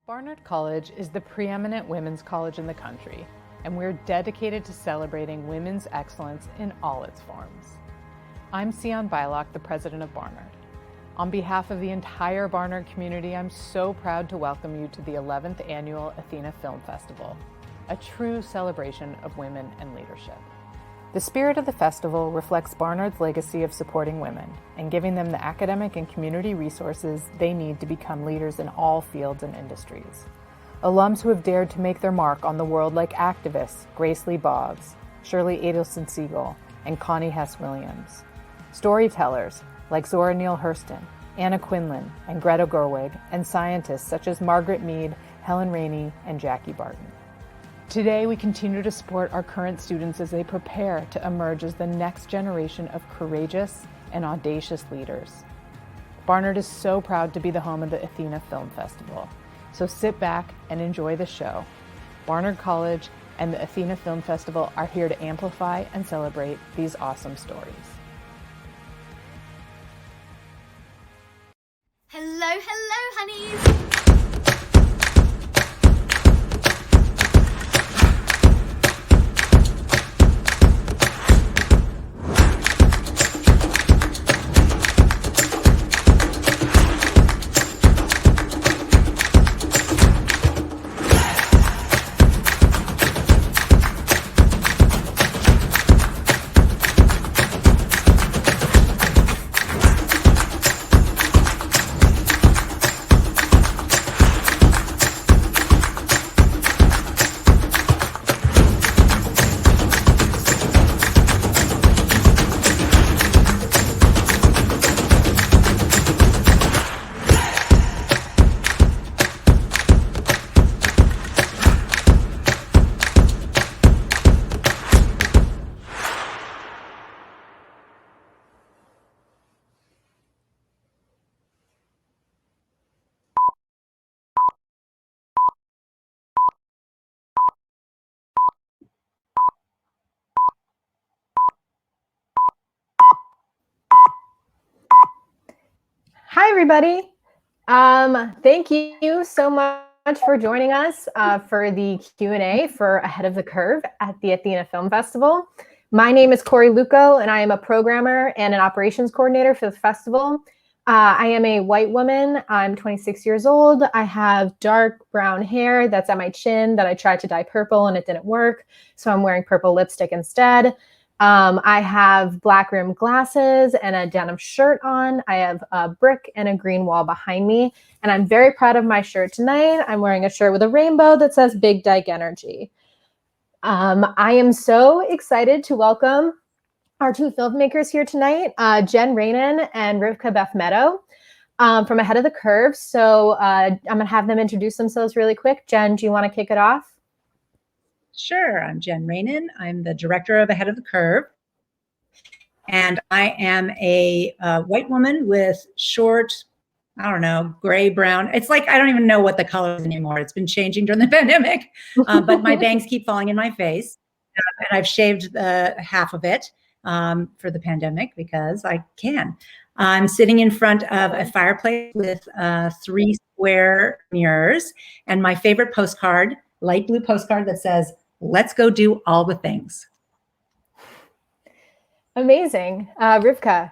Barnard College is the preeminent women's college in the country, and we're dedicated to celebrating women's excellence in all its forms. I'm Sion Bylock, the president of Barnard. On behalf of the entire Barnard community, I'm so proud to welcome you to the 11th Annual Athena Film Festival, a true celebration of women and leadership. The spirit of the festival reflects Barnard's legacy of supporting women and giving them the academic and community resources they need to become leaders in all fields and industries. Alums who have dared to make their mark on the world like activists Grace Lee Boggs, Shirley Adelson Siegel, and Connie Hess-Williams. Storytellers like Zora Neale Hurston, Anna Quinlan, and Greta Gerwig, and scientists such as Margaret Mead, Helen Rainin, and Jackie Barton. Today, we continue to support our current students as they prepare to emerge as the next generation of courageous and audacious leaders. Barnard is so proud to be the home of the Athena Film Festival, so sit back and enjoy the show. Barnard College and the Athena Film Festival are here to amplify and celebrate these awesome stories. Hello, honeys! Hi, everybody. Thank you so much for joining us for the Q&A for Ahead of the Curve at the Athena Film Festival. My name is Corey Luco, and I am a programmer and an operations coordinator for the festival. I am a white woman. I'm 26 years old. I have dark brown hair that's at my chin that I tried to dye purple and it didn't work, so I'm wearing purple lipstick instead. I have black rimmed glasses and a denim shirt on. I have a brick and a green wall behind me, and I'm very proud of my shirt tonight. I'm wearing a shirt with a rainbow that says Big Dyke Energy. I am so excited to welcome our two filmmakers here tonight, Jen Rainin and Rivkah Beth Medow from Ahead of the Curve. So I'm gonna have them introduce themselves really quick. Jen, do you wanna kick it off? Sure, I'm Jen Rainin. I'm the director of Ahead of the Curve. And I am a white woman with short I don't know, gray, brown. It's like, I don't even know what the color is anymore. It's been changing during the pandemic, but my bangs keep falling in my face. And I've shaved half of it for the pandemic because I can. I'm sitting in front of a fireplace with 3 square mirrors and my favorite postcard, light blue postcard that says, "Let's go do all the things." Amazing. Rivkah.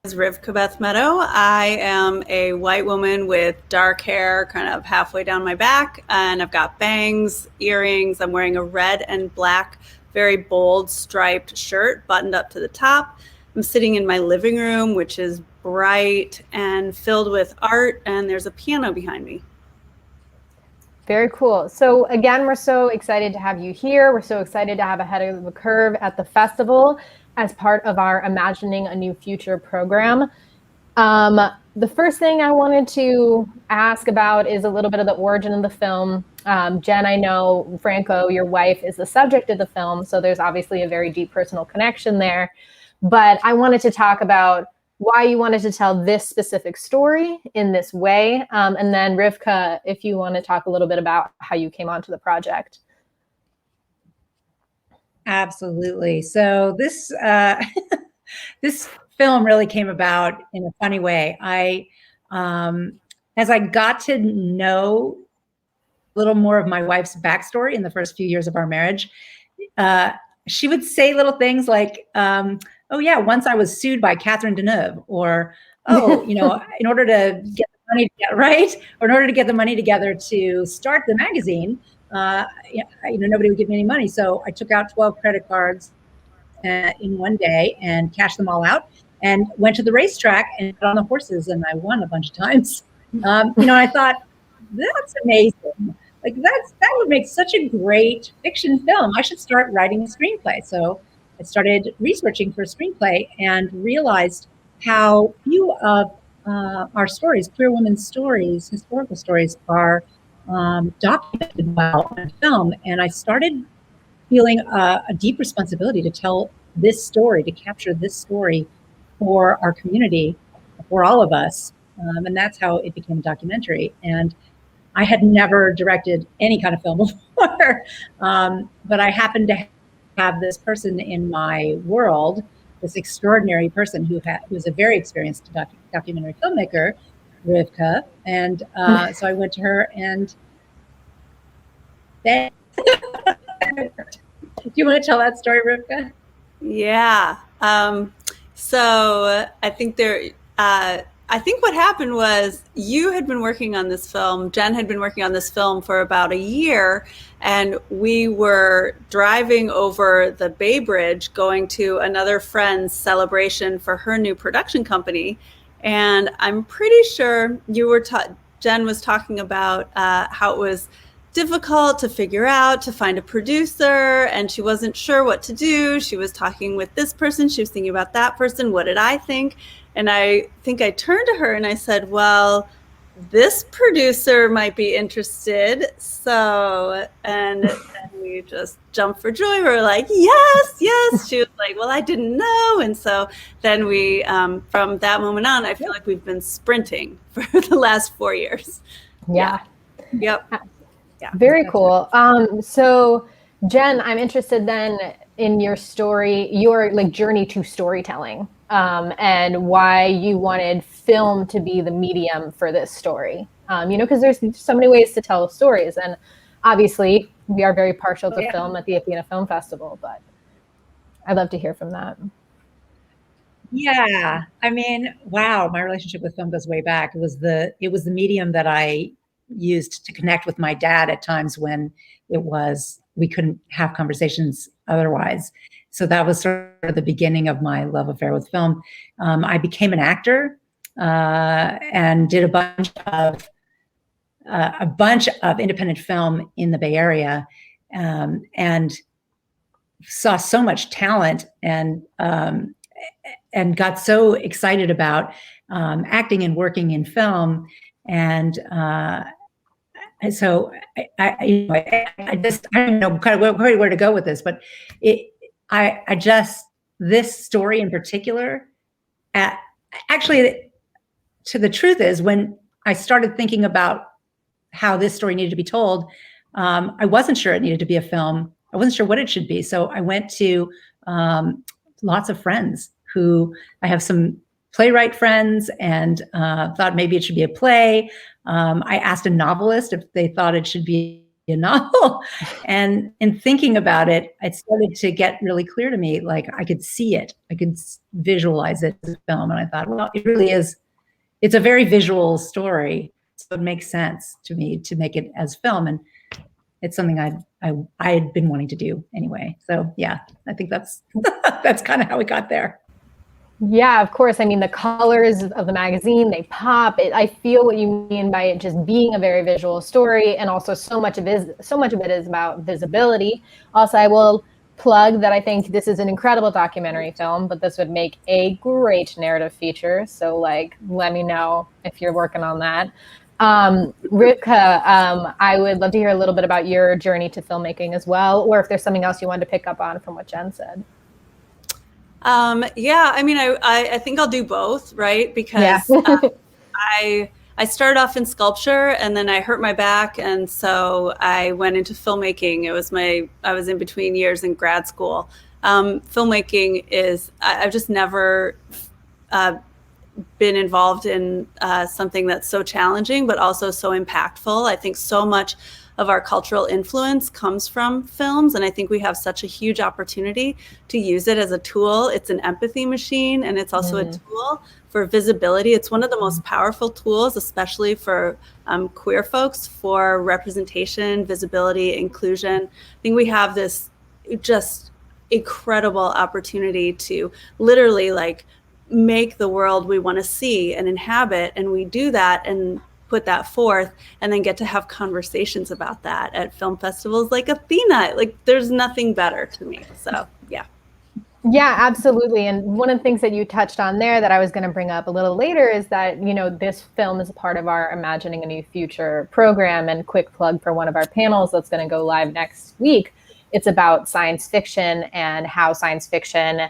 Is Rivkah Beth Medow. I am a white woman with dark hair kind of halfway down my back, and I've got bangs, earrings. I'm wearing a red and black, very bold striped shirt buttoned up to the top. I'm sitting in my living room, which is bright and filled with art, and there's a piano behind me. Very cool. So again, we're so excited to have you here. We're so excited to have Ahead of the Curve at the festival as part of our Imagining a New Future program. The first thing I wanted to ask about is a little bit of the origin of the film. Jen, I know Franco, your wife, is the subject of the film, so there's obviously a very deep personal connection there. But I wanted to talk about why you wanted to tell this specific story in this way. And then Rivkah, if you want to talk a little bit about how you came onto the project. Absolutely. So this this film really came about in a funny way. As I got to know a little more of my wife's backstory in the first few years of our marriage, she would say little things like, "Oh yeah, once I was sued by Catherine Deneuve," or "Oh, in order to get the money right, or in order to get the money together to start the magazine." Nobody would give me any money. So I took out 12 credit cards in one day and cashed them all out and went to the racetrack and got on the horses, and I won a bunch of times. I thought, that's amazing. Like that would make such a great fiction film. I should start writing a screenplay. So I started researching for a screenplay and realized how few of our stories, queer women's stories, historical stories, are documented well on film. And I started feeling a deep responsibility to tell this story, to capture this story for our community, for all of us. And that's how it became a documentary. And I had never directed any kind of film before, but I happened to have this person in my world, this extraordinary person who was a very experienced documentary filmmaker, Rivkah. And so I went to her and then, do you want to tell that story, Rivkah? Yeah. So I think what happened was you had been working on this film, Jen had been working on this film for about a year, and we were driving over the Bay Bridge going to another friend's celebration for her new production company. And I'm pretty sure Jen was talking about how it was difficult to figure out, to find a producer, and she wasn't sure what to do. She was talking with this person, she was thinking about that person, what did I think? And I think I turned to her and I said, well, this producer might be interested. So, and we just jumped for joy. We were like, yes, yes. She was like, well, I didn't know. And so then we, from that moment on, I feel like we've been sprinting for the last 4 years. Yeah. Yep. Yeah. Very cool. So Jen, I'm interested then in your story, your journey to storytelling, and why you wanted film to be the medium for this story. Because there's so many ways to tell stories, and obviously we are very partial to film at the Athena Film Festival, but I'd love to hear from that. Yeah, I mean, wow, my relationship with film goes way back. It was the medium that I used to connect with my dad at times when we couldn't have conversations otherwise. So that was sort of the beginning of my love affair with film. I became an actor and did a bunch of independent film in the Bay Area, and saw so much talent and got so excited about acting and working in film. And so I don't know kind of where to go with this, but this story in particular actually, to the truth is, when I started thinking about how this story needed to be told, I wasn't sure it needed to be a film. I wasn't sure what it should be. So I went to lots of friends who I have some playwright friends, and thought maybe it should be a play. I asked a novelist if they thought it should be a novel. And in thinking about it, it started to get really clear to me, like I could see it. I could visualize it as a film. And I thought, well, it really is. It's a very visual story. So it makes sense to me to make it as film. And it's something I had been wanting to do anyway. So yeah, I think that's kind of how we got there. Yeah, of course. I mean, the colors of the magazine, they pop. I feel what you mean by it just being a very visual story, and also so much of it is about visibility. Also, I will plug that I think this is an incredible documentary film, but this would make a great narrative feature. So, like, let me know if you're working on that. Rivkah, I would love to hear a little bit about your journey to filmmaking as well, or if there's something else you wanted to pick up on from what Jen said. Yeah, I mean, I think I'll do both, right? Because I started off in sculpture, and then I hurt my back, and so I went into filmmaking. I was in between years in grad school. Filmmaking I've just never been involved in something that's so challenging, but also so impactful. I think so much of our cultural influence comes from films, and I think we have such a huge opportunity to use it as a tool. It's an empathy machine, and it's also a tool for visibility. It's one of the most powerful tools, especially for queer folks, for representation, visibility, inclusion. I think we have this just incredible opportunity to literally like make the world we want to see and inhabit, and we do that and put that forth, and then get to have conversations about that at film festivals like Athena. Like, there's nothing better to me. So yeah, absolutely. And one of the things that you touched on there that I was going to bring up a little later is that, you know, this film is a part of our Imagining a New Future program, and quick plug for one of our panels that's going to go live next week. It's about science fiction and how science fiction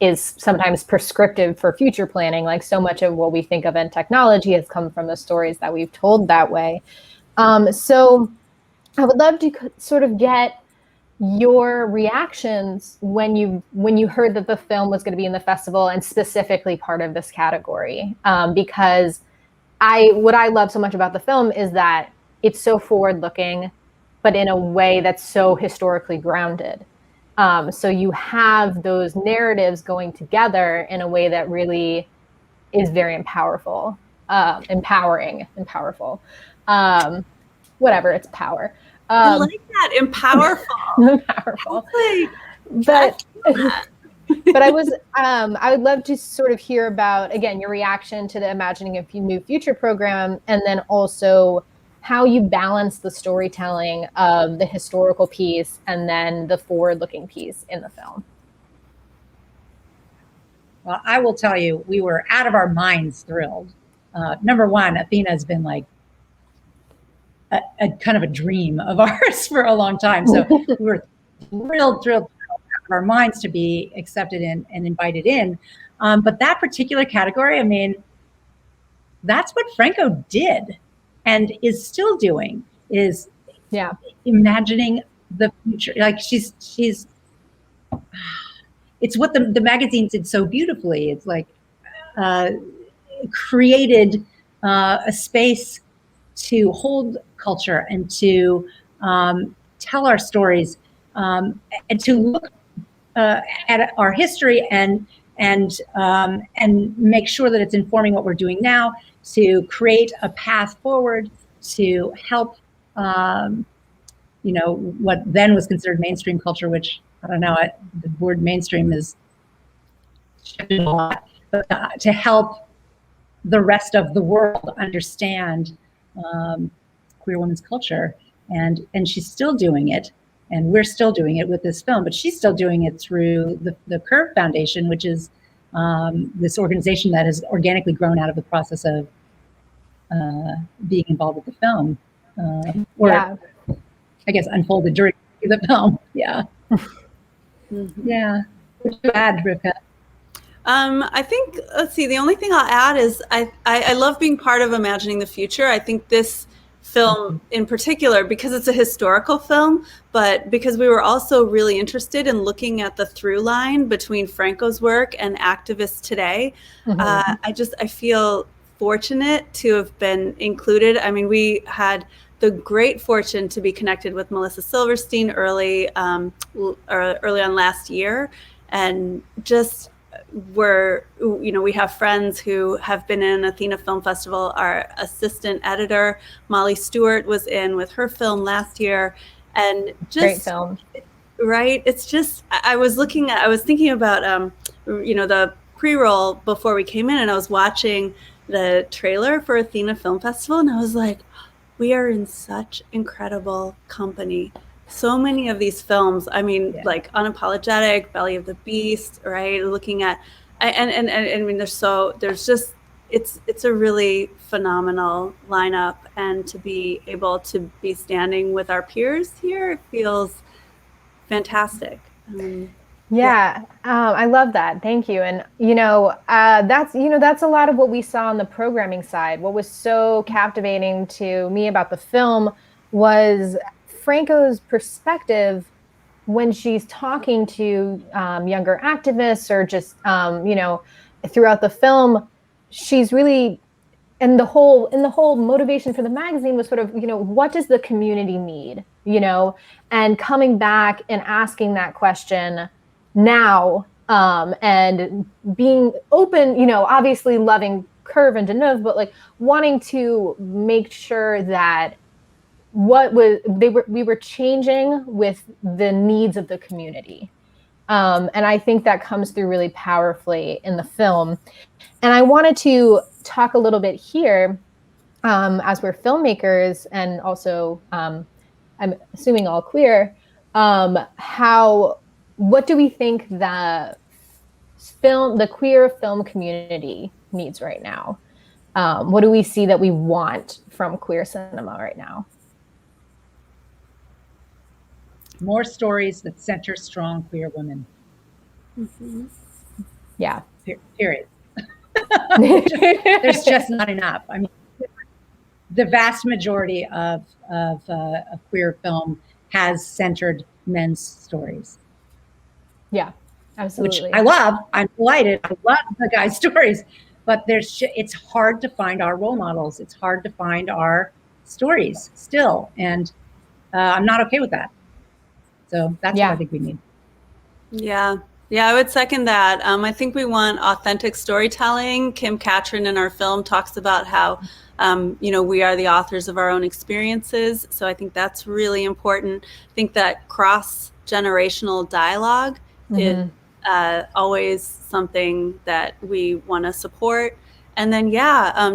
is sometimes prescriptive for future planning. Like, so much of what we think of in technology has come from the stories that we've told that way. So I would love to sort of get your reactions when you heard that the film was going to be in the festival, and specifically part of this category. Because what I love so much about the film is that it's so forward looking, but in a way that's so historically grounded. So you have those narratives going together in a way that really is very empowering and powerful. Whatever, it's power. I like that, empowerful. But I would love to sort of hear about, again, your reaction to the Imagining a New Future program, and then also how you balance the storytelling of the historical piece and then the forward-looking piece in the film. Well, I will tell you, we were out of our minds thrilled. Number one, Athena has been like a kind of a dream of ours for a long time. So we were thrilled out of our minds to be accepted in and invited in. But that particular category, I mean, that's what Franco did and is still doing, is imagining the future. Like she's it's what the magazine did so beautifully. It's like created a space to hold culture and to tell our stories, and to look at our history and make sure that it's informing what we're doing now, to create a path forward, to help what then was considered mainstream culture, which I don't know, the word mainstream is shifted a lot, but to help the rest of the world understand queer women's culture. And she's still doing it, and we're still doing it with this film, but she's still doing it through the Curve Foundation, which is this organization that has organically grown out of the process of being involved with the film, I guess unfolded during the film. Yeah. Mm-hmm. Yeah. What do you add, Rivkah? I think, let's see, the only thing I'll add is I love being part of imagining the future. I think this film in particular, because it's a historical film, but because we were also really interested in looking at the through line between Franco's work and activists today, I feel fortunate to have been included. I mean, we had the great fortune to be connected with Melissa Silverstein early on last year, and just we have friends who have been in Athena Film Festival. Our assistant editor, Molly Stewart, was in with her film last year, and just great film. Right. It's just, I was thinking about, the pre-roll before we came in, and I was watching the trailer for Athena Film Festival, and I was like, we are in such incredible company. So many of these films, I mean, like Unapologetic, Belly of the Beast, right? Looking at, and I mean, it's a really phenomenal lineup, and to be able to be standing with our peers here, it feels fantastic. I love that. Thank you. And that's a lot of what we saw on the programming side. What was so captivating to me about the film was Franco's perspective when she's talking to younger activists, or just throughout the film. She's really, and the whole motivation for the magazine was sort of, what does the community need, and coming back and asking that question now, and being open, obviously loving Curve and Deneuve, but like wanting to make sure that we were changing with the needs of the community. And I think that comes through really powerfully in the film. And I wanted to talk a little bit here, as we're filmmakers, and also I'm assuming all queer, what do we think the queer film community needs right now? What do we see that we want from queer cinema right now? More stories that center strong queer women. Mm-hmm. Yeah. Period. There's just not enough. I mean, the vast majority of queer film has centered men's stories. Yeah, absolutely. Which I love. I'm delighted. I love the guys' stories, but it's hard to find our role models. It's hard to find our stories still, and I'm not okay with that. So that's what I think we need. Yeah, I would second that. I think we want authentic storytelling. Kim Catron in our film talks about how, we are the authors of our own experiences. So I think that's really important. I think that cross-generational dialogue is always something that we want to support. And then,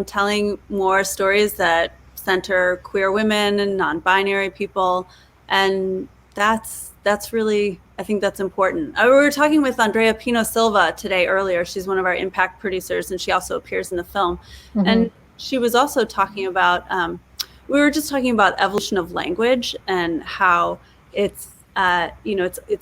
telling more stories that center queer women and non-binary people. And that's really, I think that's important. We were talking with Andrea Pino Silva today earlier. She's one of our impact producers, and she also appears in the film. And she was also talking about, we were just talking about evolution of language and how it's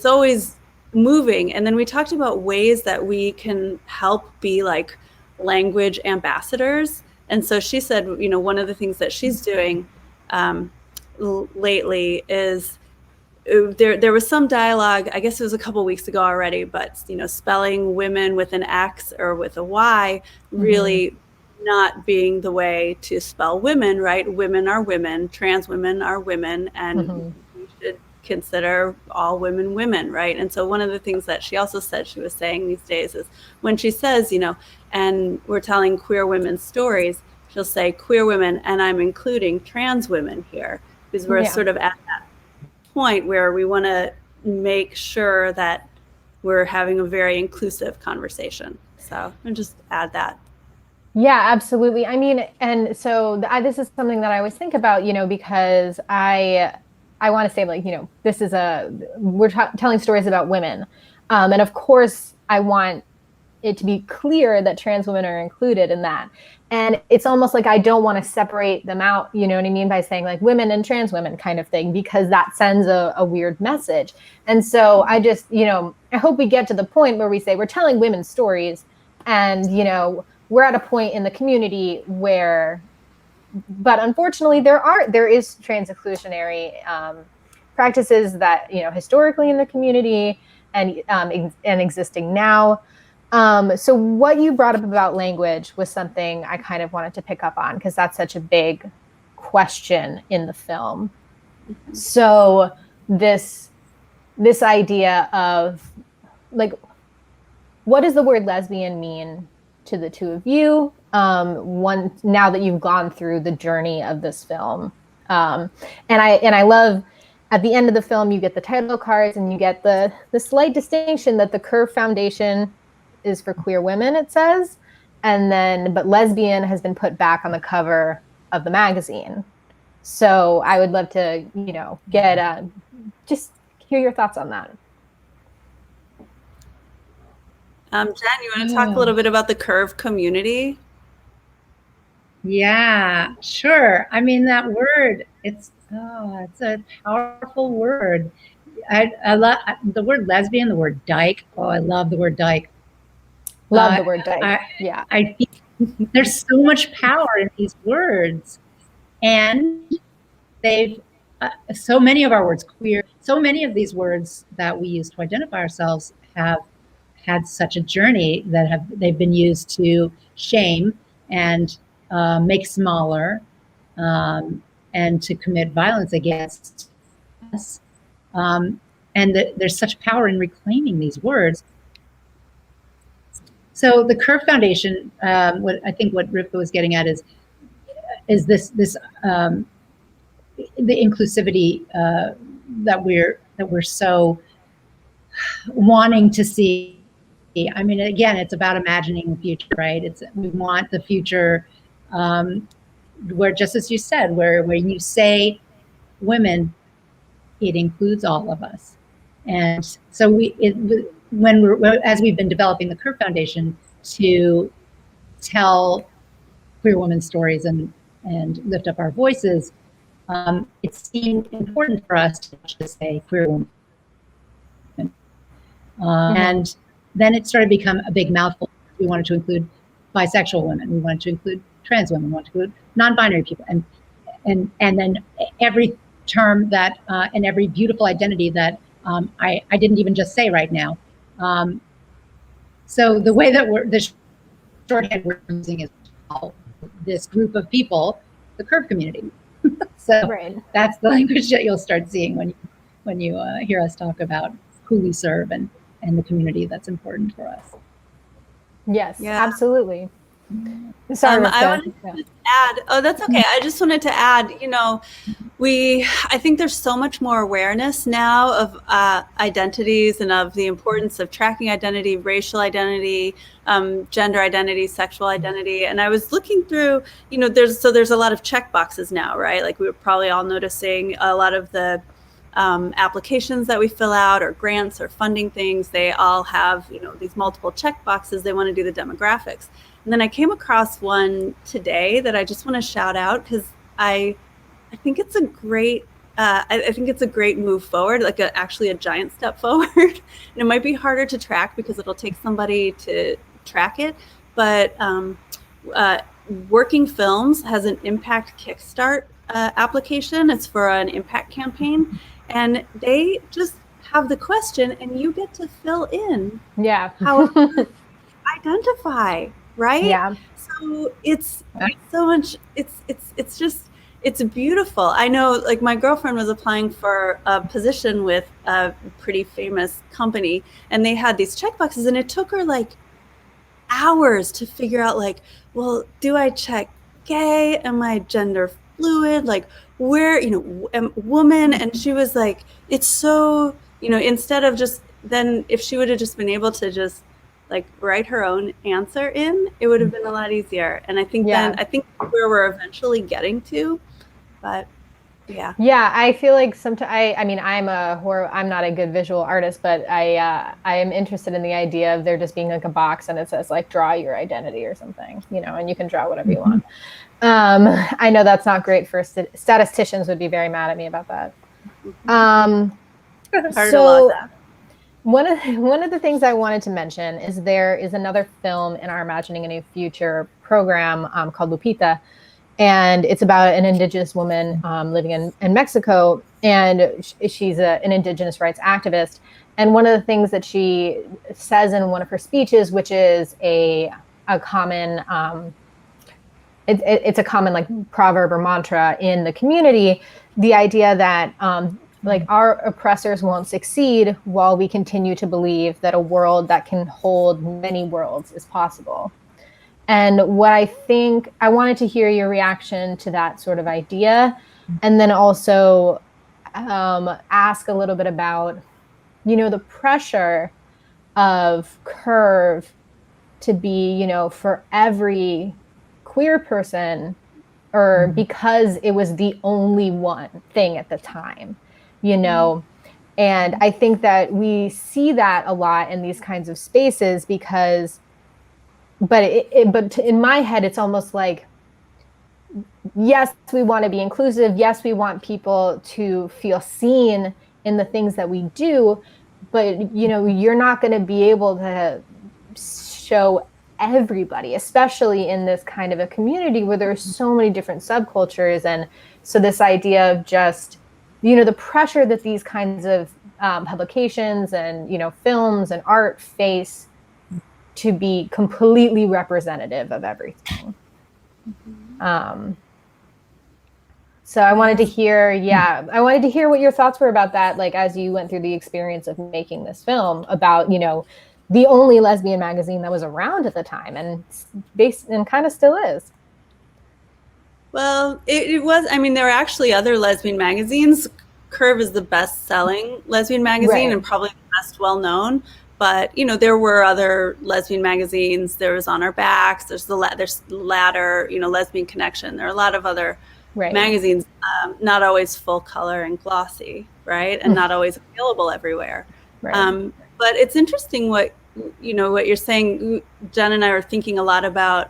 always moving. And then we talked about ways that we can help be like language ambassadors. And so she said, one of the things that she's doing lately is, there was some dialogue, I guess it was a couple weeks ago already, but spelling women with an X or with a Y really not being the way to spell women, right? Women are women, trans women are women, and we should consider all women women, right? And so one of the things that she also said she was saying these days is when she says, and we're telling queer women's stories, she'll say queer women, and I'm including trans women here, because we're sort of at that point where we want to make sure that we're having a very inclusive conversation. So I'll just add that. Yeah, absolutely. I mean, and so this is something that I always think about, because I want to say, like, this is we're telling stories about women. And of course I want it to be clear that trans women are included in that. And it's almost like I don't want to separate them out, you know what I mean, by saying like women and trans women kind of thing, because that sends a weird message. And so I just, I hope we get to the point where we say we're telling women's stories, And, you know, we're at a point in the community where, but unfortunately there is trans exclusionary practices that, you know, historically in the community and existing now. So what you brought up about language was something I kind of wanted to pick up on, because that's such a big question in the film. So this idea of, like, what does the word lesbian mean to the two of you? Now that you've gone through the journey of this film, and I love, at the end of the film, you get the title cards and you get the slight distinction that the Curve Foundation is for queer women, it says, but lesbian has been put back on the cover of the magazine. So I would love to, you know, get just hear your thoughts on that. Jen, you want to talk a little bit about the Curve community? Yeah, sure. I mean, that word, it's a powerful word. I love the word lesbian, the word dyke. Oh, I love the word dyke. Love the word dyke. I think there's so much power in these words, and they've so many of our words, queer, so many of these words that we use to identify ourselves have had such a journey that they've been used to shame and make smaller, and to commit violence against us. And there's such power in reclaiming these words. So the Curve Foundation, what Rivkah was getting at is this the inclusivity that we're so wanting to see. I mean, again, it's about imagining the future, right? We want the future where, just as you said, where when you say women, it includes all of us. And so as we've been developing the Curve Foundation to tell queer women's stories and lift up our voices, it seemed important for us to just say queer women. And then it started to become a big mouthful. We wanted to include bisexual women. We wanted to include trans women. We wanted to include non-binary people. And then every term that, and every beautiful identity that I didn't even just say right now. So the way that the shorthand we're using is this group of people, the Curve community. So that's the language that you'll start seeing when you hear us talk about who we serve and the community that's important for us. Yes, absolutely. Sorry, I wanted to add, that's okay. I just wanted to add, you know, I think there's so much more awareness now of identities and of the importance of tracking identity, racial identity, gender identity, sexual identity. And I was looking through, you know, there's a lot of check boxes now, right? Like we were probably all noticing a lot of the applications that we fill out, or grants or funding things, they all have, you know, these multiple check boxes. They want to do the demographics. And then I came across one today that I just want to shout out, because I think it's a great I think it's a great move forward, like actually a giant step forward. And it might be harder to track because it'll take somebody to track it. But Working Films has an Impact Kickstart application. It's for an impact campaign. And they just have the question, and you get to fill in how you identify, right? Yeah. So it's so much, it's beautiful. I know, like, my girlfriend was applying for a position with a pretty famous company, and they had these checkboxes, and it took her like hours to figure out, like, well, do I check gay? Am I gender fluid? Like, where, you know, am woman? And she was like, it's so, you know, instead of just, then if she would have just been able to just like write her own answer in, it would have been a lot easier. And I think I think where we're eventually getting to, but yeah. Yeah, I feel like sometimes, I mean, I'm not a good visual artist, but I am interested in the idea of there just being like a box and it says like, draw your identity or something, you know, and you can draw whatever you want. I know that's not great for statisticians would be very mad at me about that. Hard to log that. one of the things I wanted to mention is there is another film in our Imagining a New Future program called Lupita, and it's about an indigenous woman living in Mexico, and she's an indigenous rights activist. And one of the things that she says in one of her speeches, which is a common it's a common like proverb or mantra in the community, the idea that like our oppressors won't succeed while we continue to believe that a world that can hold many worlds is possible. And what I think, I wanted to hear your reaction to that sort of idea, and then also ask a little bit about, the pressure of Curve to be, for every queer person, or because it was the only one thing at the time, and I think that we see that a lot in these kinds of spaces because, but in my head, it's almost like, yes, we want to be inclusive. Yes, we want people to feel seen in the things that we do, but you're not going to be able to show everybody, especially in this kind of a community where there's so many different subcultures. And so this idea of just, the pressure that these kinds of publications and, films and art face to be completely representative of everything. So I wanted to hear, what your thoughts were about that, like as you went through the experience of making this film about, the only lesbian magazine that was around at the time and kind of still is. Well, it was, there were actually other lesbian magazines. Curve is the best-selling lesbian magazine, right, and probably the best well-known. But, there were other lesbian magazines. There was On Our Backs. There's Ladder, Lesbian Connection. There are a lot of other magazines, not always full color and glossy, right? And not always available everywhere. Right. But it's interesting what you're saying. Jen and I are thinking a lot about,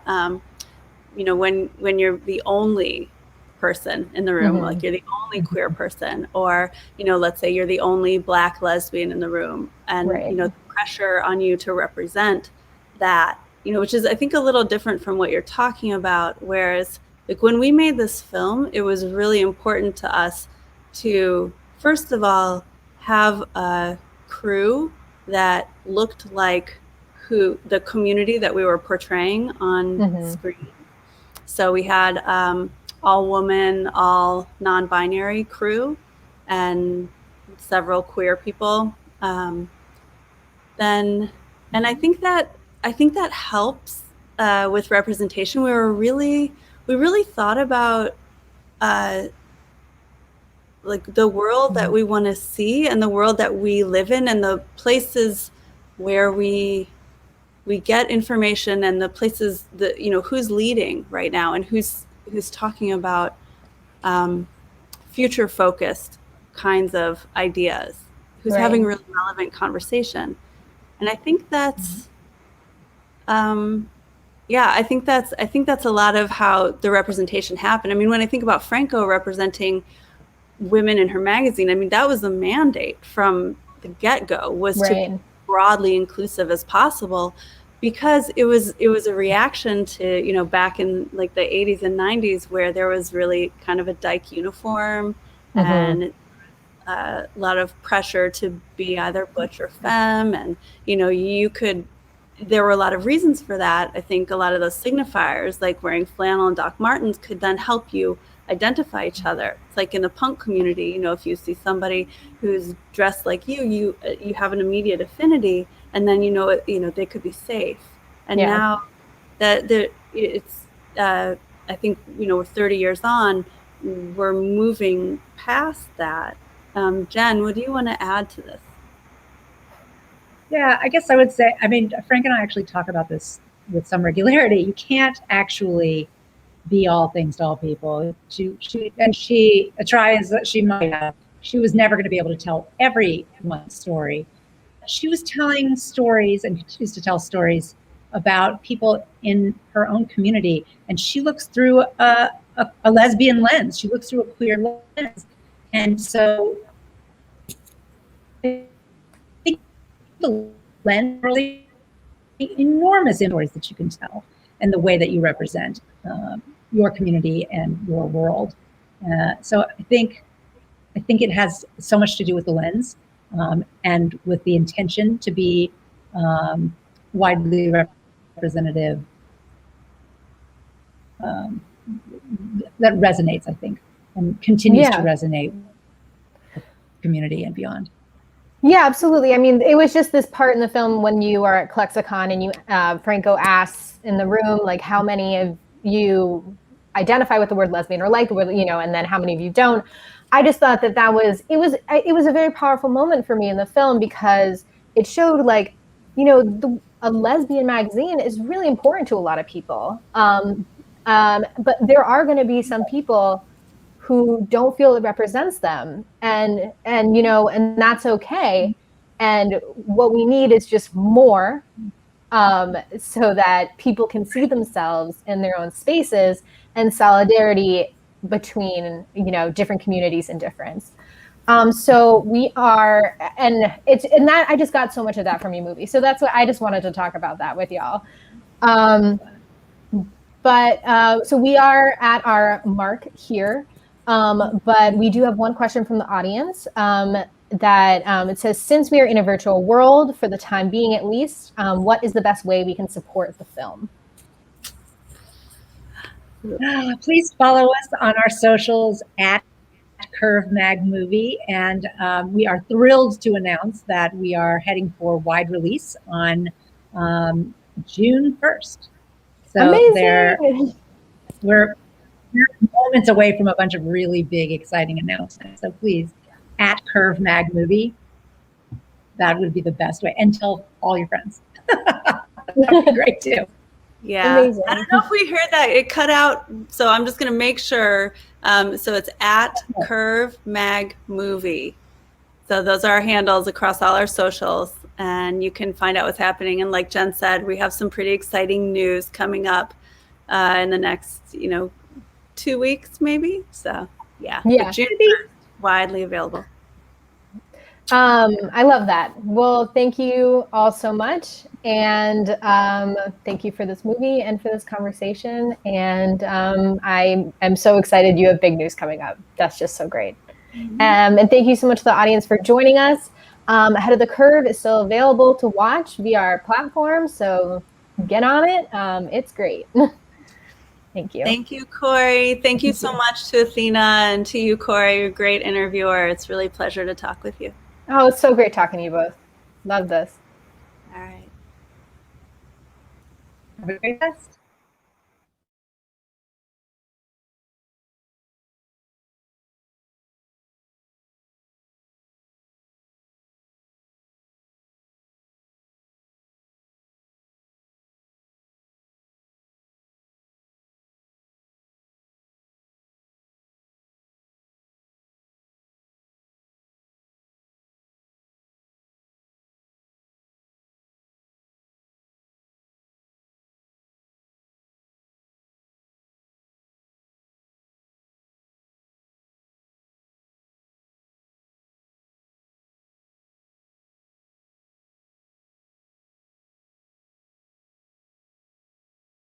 when you're the only person in the room, like you're the only queer person, or, let's say you're the only Black lesbian in the room, and, the pressure on you to represent that, which is, I think, a little different from what you're talking about. Whereas, like, when we made this film, it was really important to us to, first of all, have a crew that looked like the community that we were portraying on screen. So we had all woman, all non-binary crew, and several queer people. And I think that helps with representation. We really thought about like the world that we want to see and the world that we live in and the places where we get information and the places that, who's leading right now and who's talking about future focused kinds of ideas, who's having really relevant conversation. And I think that's I think that's a lot of how the representation happened. When I think about Franco representing women in her magazine, that was the mandate from the get-go, was to be broadly inclusive as possible, because it was a reaction to, back in like the 80s and 90s, where there was really kind of a dyke uniform and a lot of pressure to be either butch or femme, and there were a lot of reasons for that. I think a lot of those signifiers, like wearing flannel and Doc Martens, could then help you identify each other. It's like in the punk community, if you see somebody who's dressed like you have an immediate affinity, and then they could be safe. And now that it's I think we're 30 years on, we're moving past that. Jen, what do you want to add to this? Yeah, I guess I would say, Frank and I actually talk about this with some regularity. You can't actually be all things to all people. She tries, she might have. She was never going to be able to tell everyone's story. She was telling stories and continues to tell stories about people in her own community. And she looks through a lesbian lens. She looks through a queer lens. And so I think the lens, really enormous stories that you can tell, and the way that you represent your community and your world. So I think it has so much to do with the lens and with the intention to be widely representative. That resonates, I think, and continues to resonate with the community and beyond. Yeah, absolutely. I mean, it was just this part in the film when you are at Klexicon and you, Franco asks in the room, like, how many of you identify with the word lesbian or like the word, and then how many of you don't. I just thought that it was a very powerful moment for me in the film, because it showed, like, a lesbian magazine is really important to a lot of people. But there are going to be some people who don't feel it represents them, and that's okay. And what we need is just more, so that people can see themselves in their own spaces, and solidarity between different communities and difference. So we are, and that I just got so much of that from your movie. So that's what I just wanted to talk about that with y'all. But so we are at our mark here. But we do have one question from the audience that it says, since we are in a virtual world, for the time being at least, what is the best way we can support the film? Please follow us on our socials at Curve Mag Movie, and we are thrilled to announce that we are heading for wide release on June 1st. So amazing! We're moments away from a bunch of really big, exciting announcements. So please, at Curve Mag Movie, that would be the best way. And tell all your friends. That would be great too. Yeah. Amazing. I don't know if we heard that. It cut out. So I'm just going to make sure. So it's at Curve Mag Movie. So those are our handles across all our socials. And you can find out what's happening. And like Jen said, we have some pretty exciting news coming up in the next, 2 weeks, maybe. So yeah. But June 1st, widely available. I love that. Well, thank you all so much. And thank you for this movie and for this conversation. And I am so excited you have big news coming up. That's just so great. And thank you so much to the audience for joining us. Ahead of the Curve is still available to watch via our platform. So get on it. It's great. Thank you. Thank you, Corey. Thank you so much to Athena, and to you, Corey. You're a great interviewer. It's really a pleasure to talk with you. Oh, it's so great talking to you both. Love this. All right. Have a great fest.